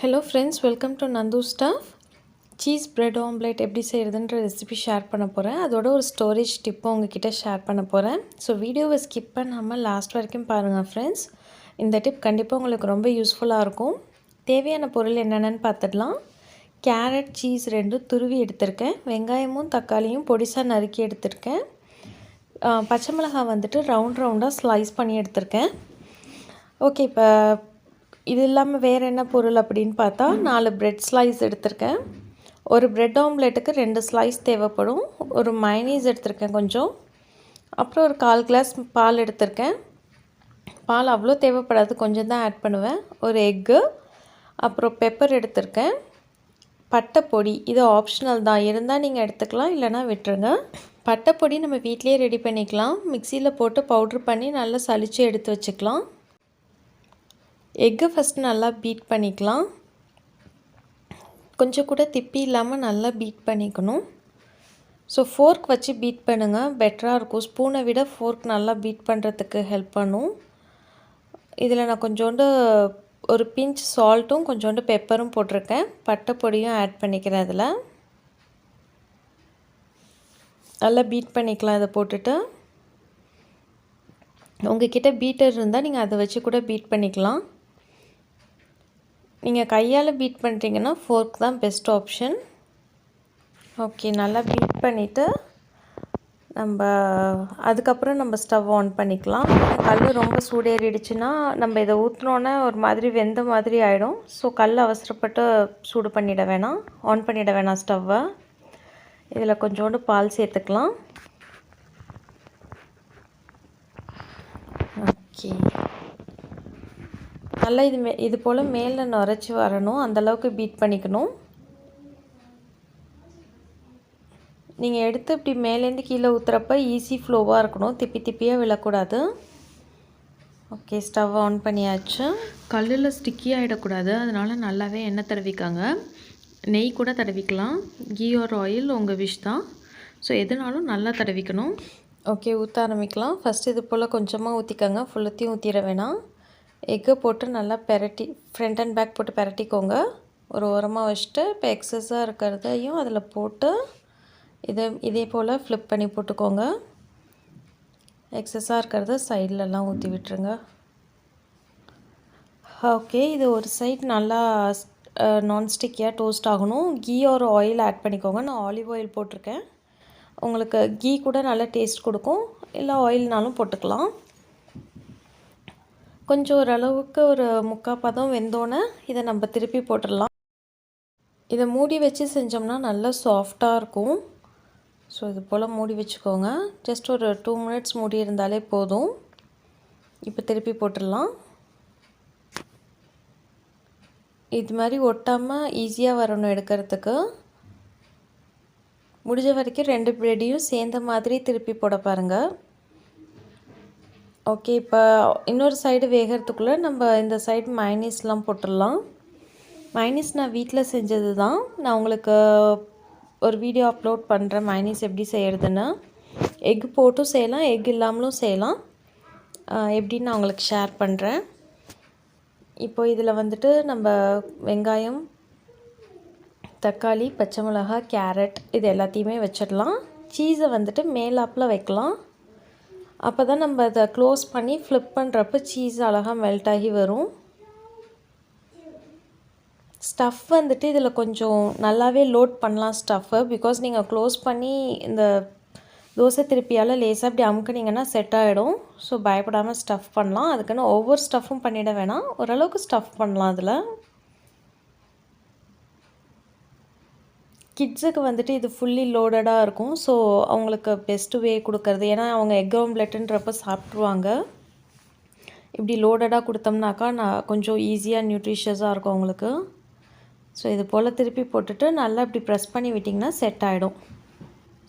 Hello friends, welcome to Nandhu Stuff. Cheese bread omelette எப்படி செய்யறதுன்ற recipe share பண்ண போறேன். அதோட ஒரு ஸ்டோரேஜ் டிப் உங்ககிட்ட ஷேர் பண்ண போறேன். ஸோ வீடியோவை ஸ்கிப் பண்ணாமல் லாஸ்ட் வரைக்கும் பாருங்கள் ஃப்ரெண்ட்ஸ். இந்த டிப் கண்டிப்பாக உங்களுக்கு ரொம்ப யூஸ்ஃபுல்லாக இருக்கும். தேவையான பொருள் என்னென்னு பார்த்துடலாம். கேரட், சீஸ் ரெண்டும் துருவி எடுத்திருக்கேன். வெங்காயமும் தக்காளியும் பொடிசாக நறுக்கி எடுத்திருக்கேன். பச்சை மிளகாய் வந்துட்டு ரவுண்டாக ஸ்லைஸ் பண்ணி எடுத்திருக்கேன். ஓகே, இப்போ இது இல்லாமல் வேறு என்ன பொருள் அப்படின்னு பார்த்தா 4 பிரெட் ஸ்லைஸ் எடுத்திருக்கேன். ஒரு பிரெட் ஆம்லெட்டுக்கு 2 ஸ்லைஸ் தேவைப்படும். ஒரு மைனீஸ் எடுத்திருக்கேன் கொஞ்சம். அப்புறம் ஒரு 1/4 கிளாஸ் பால் எடுத்திருக்கேன். பால் அவ்வளோ தேவைப்படாது, கொஞ்சம் தான் ஆட் பண்ணுவேன். ஒரு எக்கு, அப்புறம் பெப்பர் எடுத்திருக்கேன். பட்டைப்பொடி, இது ஆப்ஷனல் தான், இருந்தால் நீங்கள் எடுத்துக்கலாம், இல்லைனா விட்டுருங்க. பட்டைப்பொடி நம்ம வீட்டிலேயே ரெடி பண்ணிக்கலாம். மிக்சியில் போட்டு பவுட்ரு பண்ணி நல்லா சலித்து எடுத்து வச்சுக்கலாம். எக்கு ஃபஸ்ட்டு நல்லா பீட் பண்ணிக்கலாம். கொஞ்சம் கூட திப்பி இல்லாமல் நல்லா பீட் பண்ணிக்கணும். ஸோ ஃபோர்க் வச்சு பீட் பண்ணுங்கள், பெட்டராக இருக்கும். ஸ்பூனை விட ஃபோர்க் நல்லா பீட் பண்ணுறதுக்கு ஹெல்ப் பண்ணும். இதில் நான் கொஞ்சோண்டு ஒரு பிஞ்ச் சால்ட்டும் கொஞ்சோண்டு பெப்பரும் போட்டிருக்கேன். பட்டைப்பொடியும் ஆட் பண்ணிக்கிறேன். அதில் நல்லா பீட் பண்ணிக்கலாம். இதை போட்டுட்டு உங்கள்கிட்ட பீட்டர் இருந்தால் நீங்கள் அதை வச்சு கூட பீட் பண்ணிக்கலாம். நீங்கள் கையால் பீட் பண்ணுறீங்கன்னா ஃபோர்க் தான் பெஸ்ட் ஆப்ஷன். ஓகே, நல்லா பீட் பண்ணிவிட்டு அதுக்கப்புறம் நம்ம ஸ்டவ் ஆன் பண்ணிக்கலாம். கல் ரொம்ப சூடேறிடுச்சுன்னா நம்ம இதை ஊற்றினோன்னே ஒரு மாதிரி வெந்த மாதிரி ஆகிடும். ஸோ கல் அவசரப்பட்டு சூடு பண்ணிட வேணாம், ஆன் பண்ணிட வேணாம் ஸ்டவ்வை. இதில் கொஞ்சோண்டு பால் சேர்த்துக்கலாம். ஓகே, நல்லா இது போல் மேலே நுரைச்சி வரணும், அந்தளவுக்கு பீட் பண்ணிக்கணும். நீங்கள் எடுத்து இப்படி மேலேருந்து கீழே ஊற்றுறப்ப ஈஸி ஃப்ளோவாக இருக்கணும், திப்பி திப்பியாக விழக்கூடாது. ஓகே, ஸ்டவ் ஆன் பண்ணியாச்சு. கல்லில் ஸ்டிக்கி ஆகிடக்கூடாது, அதனால் நல்லாவே எண்ணெய் தடவிக்காங்க. நெய் கூட தடவிக்கலாம், கீ ஆர் ஆயில் உங்கள் விஷ் தான். ஸோ எதுனாலும் நல்லா தடவிக்கணும். ஓகே, ஊற்ற ஆரம்பிக்கலாம். ஃபஸ்ட்டு இது போல் கொஞ்சமாக ஊற்றிக்கோங்க, ஃபுல்லத்தையும் ஊற்றிட வேணாம். எக்கை போட்டு நல்லா பெரட்டி, ஃப்ரண்ட் அண்ட் பேக் போட்டு பெரட்டிக்கோங்க. ஒரு ஓரமாக வச்சுட்டு இப்போ எக்ஸஸாக இருக்கிறதையும் அதில் போட்டு இதே போல் ஃப்ளிப் பண்ணி போட்டுக்கோங்க. எக்ஸஸாக இருக்கிறத சைட்லலாம் ஊற்றி விட்டுருங்க. ஓகே, இது ஒரு சைட் நல்லா நான்ஸ்டிக்கியாக டோஸ்ட் ஆகணும். கீ ஒரு ஆயில் ஆட் பண்ணிக்கோங்க. நான் ஆலிவ் ஆயில் போட்டிருக்கேன். உங்களுக்கு கீ கூட நல்லா டேஸ்ட் கொடுக்கும், இல்லை ஆயில்னாலும் போட்டுக்கலாம். கொஞ்சம் ஓரளவுக்கு ஒரு 3/4 பதம் வெந்தோன்னே இதை நம்ம திருப்பி போட்டுடலாம். இதை மூடி வச்சு செஞ்சோம்னா நல்லா சாஃப்டாக இருக்கும். ஸோ இது போல் மூடி வச்சுக்கோங்க. ஜஸ்ட் ஒரு 2 மினிட்ஸ் மூடி இருந்தாலே போதும். இப்போ திருப்பி போட்டுடலாம். இது மாதிரி ஒட்டாமல் ஈஸியாக வரணும் எடுக்கிறதுக்கு. முடிஞ்ச வரைக்கும் 2 பிரெட்டையும் சேர்ந்த மாதிரி திருப்பி போட பாருங்கள். ஓகே, இப்போ இன்னொரு சைடு வேகிறதுக்குள்ளே நம்ம இந்த சைடு மைனீஸ்லாம் போட்டுடலாம். மைனீஸ் நான் வீட்டில் செஞ்சது தான். நான் உங்களுக்கு ஒரு வீடியோ அப்லோட் பண்ணுறேன் மைனீஸ் எப்படி செய்கிறதுன்னு. எக் போட்டும் செய்யலாம், எக் இல்லாமலும் செய்யலாம். எப்படின்னு நான் உங்களுக்கு ஷேர் பண்ணுறேன். இப்போ இதில் வந்துட்டு நம்ம வெங்காயம், தக்காளி, பச்சை மிளகாய், கேரட் இது எல்லாத்தையுமே வச்சிடலாம். சீஸை வந்துட்டு மேலாப்பில் வைக்கலாம். அப்போ தான் நம்ம அதை க்ளோஸ் பண்ணி ஃப்ளிப் பண்ணுறப்ப சீஸ் அழகாக மெல்ட் ஆகி வரும். ஸ்டஃப் வந்துட்டு இதில் கொஞ்சம் நல்லாவே லோட் பண்ணலாம் ஸ்டஃப்பை. பிகாஸ் நீங்கள் க்ளோஸ் பண்ணி இந்த தோசை திருப்பியால் லேசாக இப்படி அமுக்குனிங்கன்னா செட் ஆகிடும். ஸோ பயப்படாமல் ஸ்டஃப் பண்ணலாம். அதுக்குன்னு ஒவ்வொரு ஸ்டஃப்பும் பண்ணிட வேணாம், ஓரளவுக்கு ஸ்டஃப் பண்ணலாம். அதில் கிட்ஸுக்கு வந்துட்டு இது ஃபுல்லி லோடடாக இருக்கும். ஸோ அவங்களுக்கு பெஸ்ட்டு வே கொடுக்கறது, ஏன்னா அவங்க எக் ஆம்லெட்டுன்றப்ப சாப்பிட்ருவாங்க. இப்படி லோடடாக கொடுத்தோம்னாக்கா கொஞ்சம் ஈஸியாக நியூட்ரிஷியஸாக இருக்கும் அவங்களுக்கு. ஸோ இது போல் திருப்பி போட்டுட்டு நல்லா இப்படி ப்ரெஸ் பண்ணி விட்டிங்கன்னா செட் ஆகிடும்.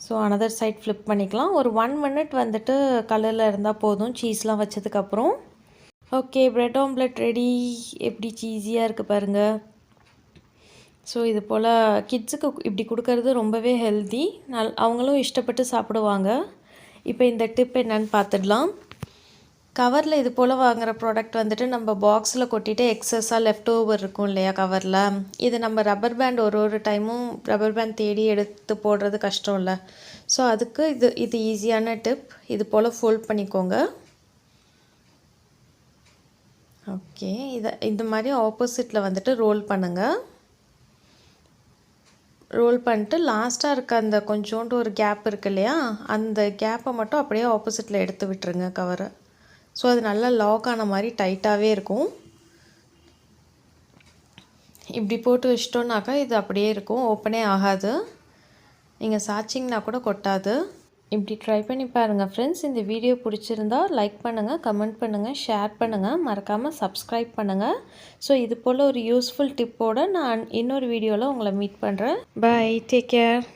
ஸோ அனதர் சைட் ஃப்ளிப் பண்ணிக்கலாம். ஒரு 1 மினிட் வந்துட்டு கலரில் இருந்தால் போதும், சீஸ்லாம் வச்சதுக்கப்புறம். Okay, bread omelette ready. எப்படி சீஸியாக இருக்குது பாருங்கள். ஸோ இது போல் கிட்ஸுக்கு இப்படி கொடுக்கறது ரொம்பவே ஹெல்தி, அவங்களும் இஷ்டப்பட்டு சாப்பிடுவாங்க. இப்போ இந்த டிப் என்னன்னு பார்த்துடலாம். கவரில் இது போல் வாங்குகிற ப்ராடக்ட் வந்துட்டு நம்ம பாக்ஸில் கொட்டிட்டு எக்ஸஸாக லெஃப்ட் ஓவர் இருக்கும் இல்லையா கவரில், இது நம்ம ரப்பர் பேண்ட் ஒரு டைமும் ரப்பர் பேண்ட் தேடி எடுத்து போடுறது கஷ்டம் இல்லை. ஸோ அதுக்கு இது ஈஸியான டிப். இது போல் ஃபோல்ட் பண்ணிக்கோங்க. ஓகே, இந்த மாதிரி ஆப்போசிட்டில் வந்துட்டு ரோல் பண்ணுங்கள். ரோல் பண்ணிட்டு லாஸ்ட்டாக இருக்க அந்த கொஞ்சோண்டு ஒரு கேப் இருக்கு இல்லையா, அந்த கேப்பை மட்டும் அப்படியே ஆப்போசிட்டில் எடுத்து விட்டுருங்க கவரை. ஸோ அது நல்லா லாக் ஆன மாதிரி டைட்டாகவே இருக்கும். இப்படி போட்டு வச்சிட்டோன்னாக்கா இது அப்படியே இருக்கும், ஓப்பனே ஆகாது. நீங்கள் சாய்ச்சிங்கன்னா கூட கொட்டாது. இப்படி ட்ரை பண்ணி பாருங்கள் ஃப்ரெண்ட்ஸ். இந்த வீடியோ பிடிச்சிருந்தா லைக் பண்ணுங்கள், கமெண்ட் பண்ணுங்கள், ஷேர் பண்ணுங்கள், மறக்காமல் சப்ஸ்கிரைப் பண்ணுங்கள். ஸோ இது போல் ஒரு யூஸ்ஃபுல் டிப்போடு நான் இன்னொரு வீடியோவில் உங்களை மீட் பண்ணுறேன். Bye, take care.